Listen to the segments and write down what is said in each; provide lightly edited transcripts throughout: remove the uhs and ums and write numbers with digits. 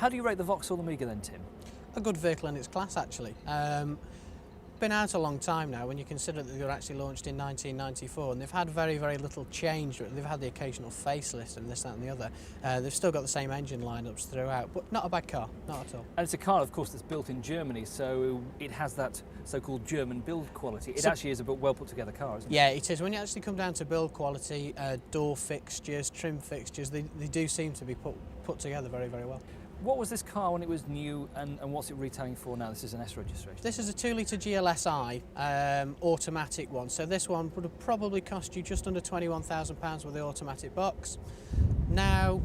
How do you rate the Vauxhall Omega then, Tim? A good vehicle in its class, actually. Been out a long time now when you consider that they were actually launched in 1994, and they've had very, very little change. They've had the occasional facelift and this, that and the other. They've still got the same engine lineups throughout, but not a bad car, not at all. And it's a car, of course, that's built in Germany, so it has that so-called German build quality. It actually is a well put together car, isn't it? Yeah, it is. When you actually come down to build quality, door fixtures, trim fixtures, they do seem to be put together very, very well. What was this car when it was new, and what's it retailing for now? This is an S registration. This is a 2 litre GLSi automatic one, so this one would have probably cost you just under £21,000 with the automatic box. Now,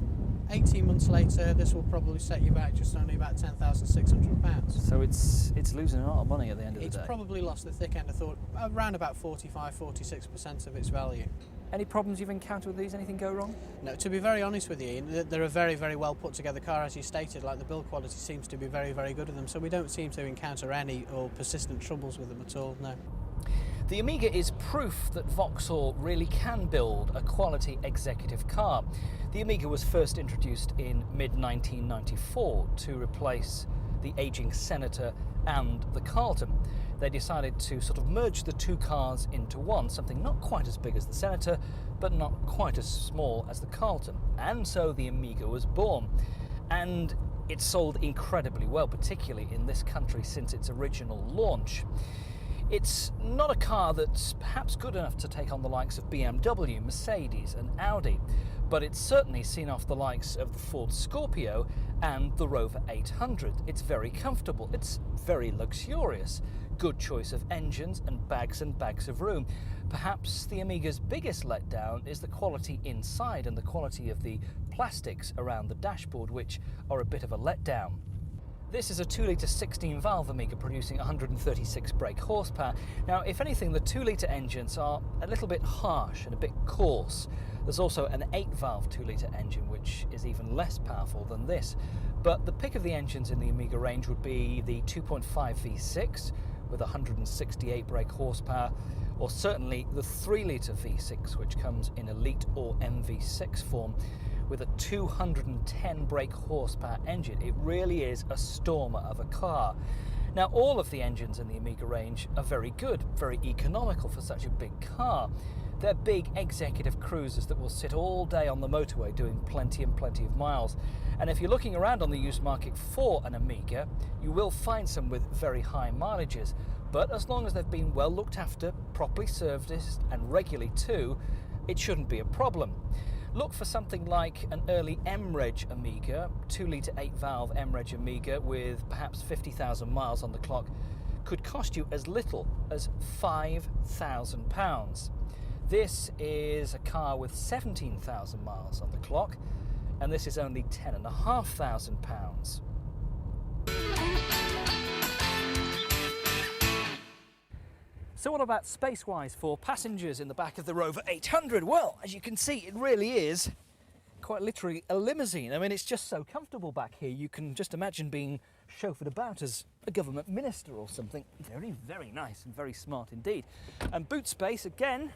18 months later, this will probably set you back just only about £10,600. So it's losing a lot of money at the end of the day. It's probably lost the thick end, I thought, around about 45–46% of its value. Any problems you've encountered with these? Anything go wrong? No, to be very honest with you, they're a very, very well put together car, as you stated. Like, the build quality seems to be very, very good with them, so we don't seem to encounter any or persistent troubles with them at all, no. The Omega is proof that Vauxhall really can build a quality executive car. The Omega was first introduced in mid-1994 to replace the ageing Senator and the Carlton. They decided to sort of merge the two cars into one, something not quite as big as the Senator, but not quite as small as the Carlton. And so the Omega was born. And it sold incredibly well, particularly in this country since its original launch. It's not a car that's perhaps good enough to take on the likes of BMW, Mercedes and Audi, but it's certainly seen off the likes of the Ford Scorpio and the Rover 800. It's very comfortable, it's very luxurious, good choice of engines and bags of room. Perhaps the Omega's biggest letdown is the quality inside and the quality of the plastics around the dashboard, which are a bit of a letdown. This is a 2 litre 16 valve Omega producing 136 brake horsepower. Now, if anything, the 2 litre engines are a little bit harsh and a bit coarse. There's also an 8 valve 2 litre engine, which is even less powerful than this. But the pick of the engines in the Omega range would be the 2.5 V6 with 168 brake horsepower, or certainly the 3 litre V6, which comes in Elite or MV6 form, with a 210 brake horsepower engine. It really is a stormer of a car. Now, all of the engines in the Omega range are very good, very economical for such a big car. They're big executive cruisers that will sit all day on the motorway doing plenty and plenty of miles. And if you're looking around on the used market for an Omega, you will find some with very high mileages. But as long as they've been well looked after, properly serviced and regularly too, it shouldn't be a problem. Look for something like an early M-Reg Omega, 2 litre 8 valve M-Reg Omega with perhaps 50,000 miles on the clock, could cost you as little as £5,000. This is a car with 17,000 miles on the clock, and this is only £10,500. So what about space-wise for passengers in the back of the Rover 800? Well, as you can see, it really is quite literally a limousine. I mean, it's just so comfortable back here. You can just imagine being chauffeured about as a government minister or something. Very, very nice and very smart indeed. And boot space, again,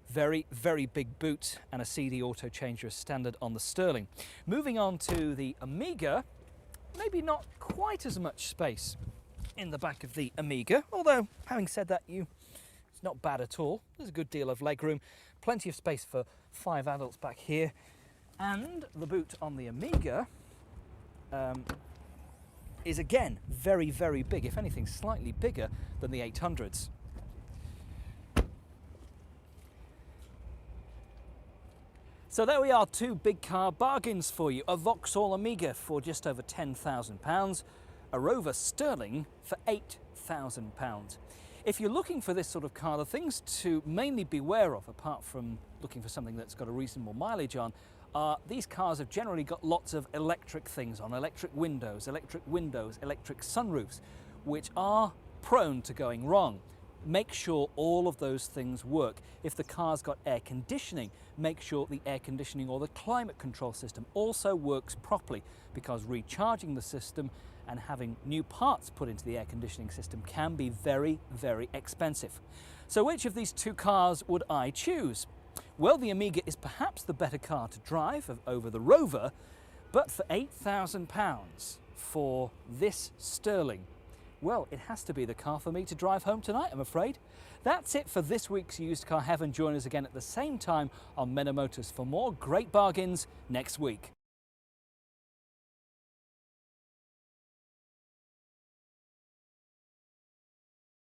very, very big boot and a CD auto changer as standard on the Sterling. Moving on to the Omega, maybe not quite as much space in the back of the Omega, although having said that, it's not bad at all. There's a good deal of legroom, plenty of space for 5 adults back here, and the boot on the Omega is again very, very big, if anything slightly bigger than the 800s. So there we are, 2 big car bargains for you. A Vauxhall Omega for just over £10,000, a Rover Sterling for £8,000. If you're looking for this sort of car, the things to mainly beware of, apart from looking for something that's got a reasonable mileage on, are these cars have generally got lots of electric things on, electric windows, electric sunroofs, which are prone to going wrong. Make sure all of those things work. If the car's got air conditioning, make sure the air conditioning or the climate control system also works properly, because recharging the system and having new parts put into the air conditioning system can be very, very expensive. So which of these 2 cars would I choose? Well, the Omega is perhaps the better car to drive over the Rover, But for £8,000 for this sterling, well, it has to be the car for me to drive home tonight, I'm afraid. That's it for this week's Used Car Heaven. Join us again at the same time on Men Motors for more great bargains next week.